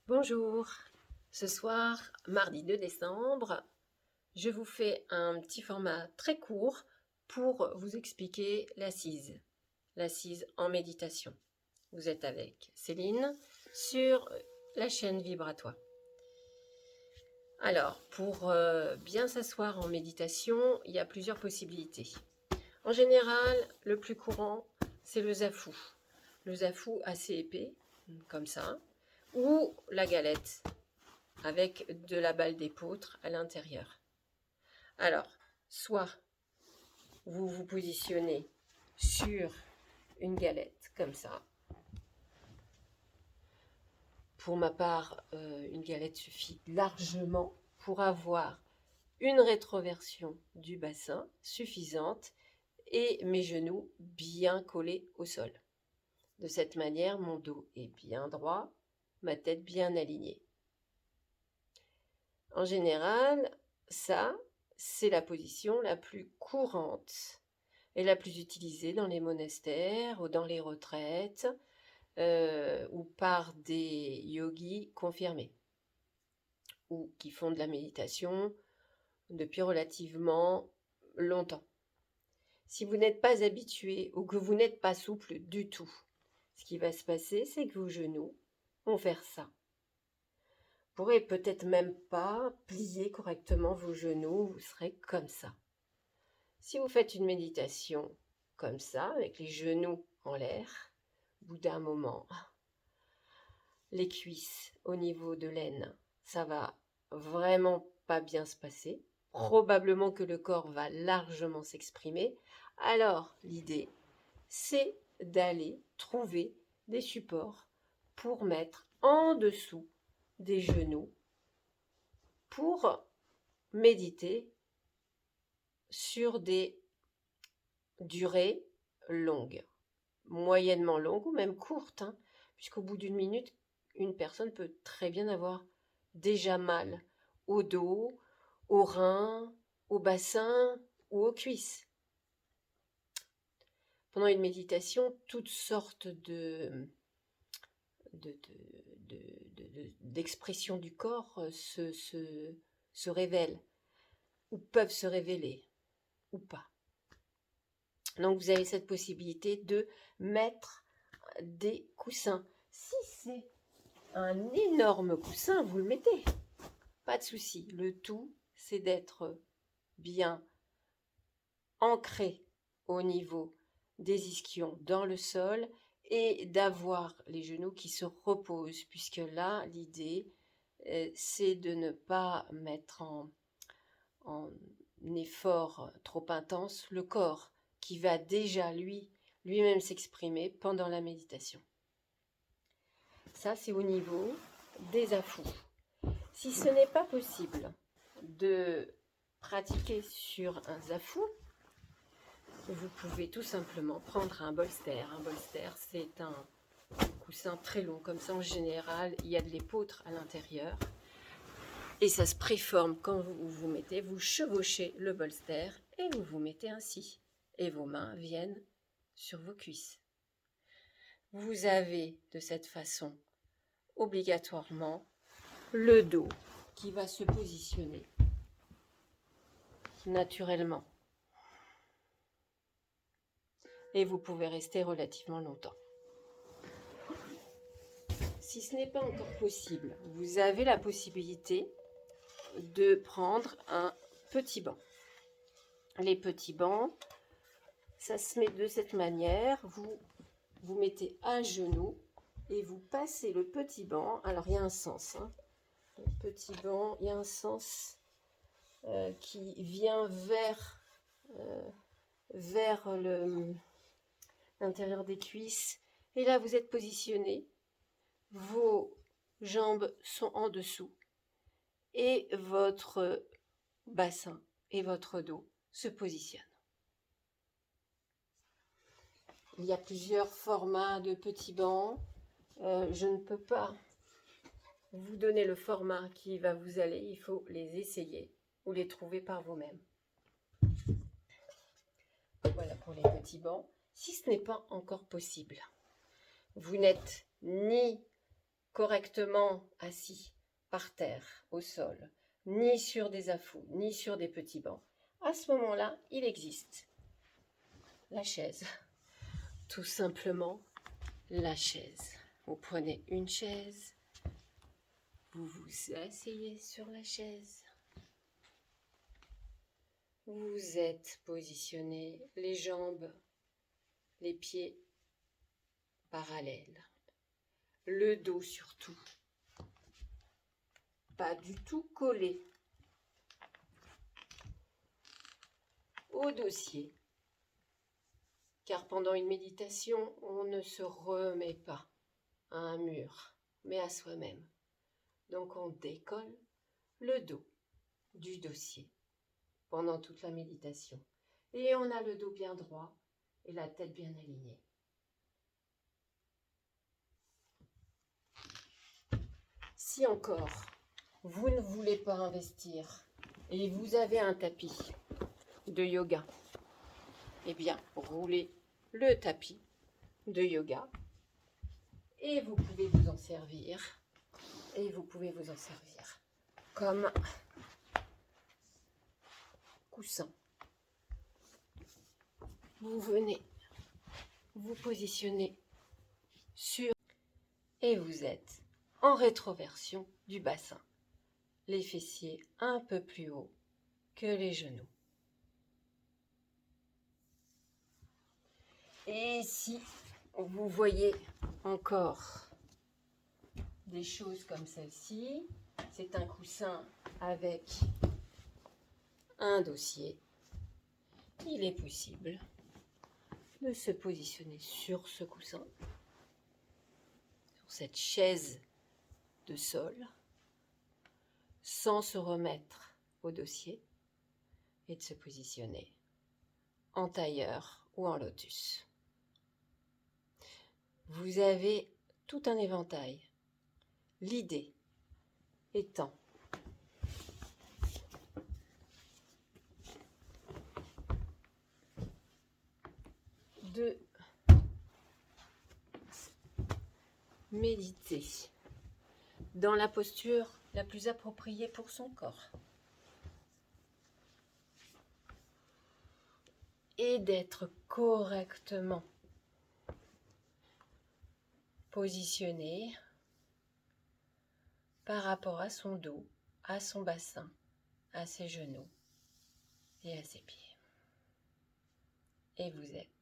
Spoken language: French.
Bonjour, ce soir, mardi 2 décembre, je vous fais un petit format très court pour vous expliquer l'assise en méditation. Vous êtes avec Céline sur la chaîne Vibratoire. Alors, pour bien s'asseoir en méditation, il y a plusieurs possibilités. En général, le plus courant, c'est le zafou. Le zafou assez épais, comme ça, ou la galette, avec de la balle d'épeautre à l'intérieur. Alors, soit vous vous positionnez sur une galette comme ça. Pour ma part, une galette suffit largement pour avoir une rétroversion du bassin suffisante et mes genoux bien collés au sol. De cette manière, mon dos est bien droit, ma tête bien alignée. En général, ça, c'est la position la plus courante et la plus utilisée dans les monastères ou dans les retraites ou par des yogis confirmés ou qui font de la méditation depuis relativement longtemps. Si vous n'êtes pas habitué ou que vous n'êtes pas souple du tout, ce qui va se passer, c'est que vos genoux vont faire ça. Vous pourrez peut-être même pas plier correctement vos genoux, vous serez comme ça. Si vous faites une méditation comme ça, avec les genoux en l'air, au bout d'un moment, les cuisses au niveau de l'aine, ça va vraiment pas bien se passer. Probablement que le corps va largement s'exprimer. Alors, l'idée, c'est d'aller trouver des supports pour mettre en dessous des genoux pour méditer sur des durées longues, moyennement longues ou même courtes, puisqu'au bout d'une minute, une personne peut très bien avoir déjà mal au dos, aux reins, au bassin ou aux cuisses. Pendant une méditation, toutes sortes d'expressions du corps se révèlent ou peuvent se révéler ou pas. Donc vous avez cette possibilité de mettre des coussins. Si c'est un énorme coussin, vous le mettez. Pas de souci. Le tout, c'est d'être bien ancré au niveau des ischions dans le sol et d'avoir les genoux qui se reposent, puisque là, l'idée, c'est de ne pas mettre en effort trop intense le corps qui va déjà lui-même s'exprimer pendant la méditation. Ça, c'est au niveau des afous. Si ce n'est pas possible de pratiquer sur un zafou, vous pouvez tout simplement prendre un bolster. Un bolster, c'est un coussin très long, comme ça en général, il y a de l'épeautre à l'intérieur. Et ça se préforme quand vous mettez, vous chevauchez le bolster et vous vous mettez ainsi. Et vos mains viennent sur vos cuisses. Vous avez de cette façon obligatoirement le dos qui va se positionner naturellement. Et vous pouvez rester relativement longtemps. Si ce n'est pas encore possible, vous avez la possibilité de prendre un petit banc. Les petits bancs, ça se met de cette manière. Vous mettez à genoux et vous passez le petit banc. Alors il y a un sens. Le petit banc, il y a un sens qui vient vers l'intérieur des cuisses. Et là, vous êtes positionné. Vos jambes sont en dessous. Et votre bassin et votre dos se positionnent. Il y a plusieurs formats de petits bancs. Je ne peux pas vous donner le format qui va vous aller. Il faut les essayer ou les trouver par vous-même. Voilà pour les petits bancs. Si ce n'est pas encore possible, vous n'êtes ni correctement assis par terre, au sol, ni sur des affous, ni sur des petits bancs, à ce moment-là, il existe la chaise. Tout simplement, la chaise. Vous prenez une chaise, vous vous asseyez sur la chaise. Vous êtes positionné, les jambes, les pieds parallèles, le dos surtout, pas du tout collé au dossier, car pendant une méditation, on ne se remet pas à un mur, mais à soi-même. Donc on décolle le dos du dossier pendant toute la méditation. Et on a le dos bien droit et la tête bien alignée. Si encore vous ne voulez pas investir et vous avez un tapis de yoga, eh bien roulez le tapis de yoga et vous pouvez vous en servir. Et vous pouvez vous en servir comme coussin. Vous venez vous positionner sur et vous êtes en rétroversion du bassin. Les fessiers un peu plus haut que les genoux. Et si vous voyez encore des choses comme celle-ci, c'est un coussin avec un dossier. Il est possible de se positionner sur ce coussin, sur cette chaise de sol, sans se remettre au dossier et de se positionner en tailleur ou en lotus. Vous avez tout un éventail. L'idée étant de méditer dans la posture la plus appropriée pour son corps et d'être correctement positionné par rapport à son dos, à son bassin, à ses genoux et à ses pieds. Et vous êtes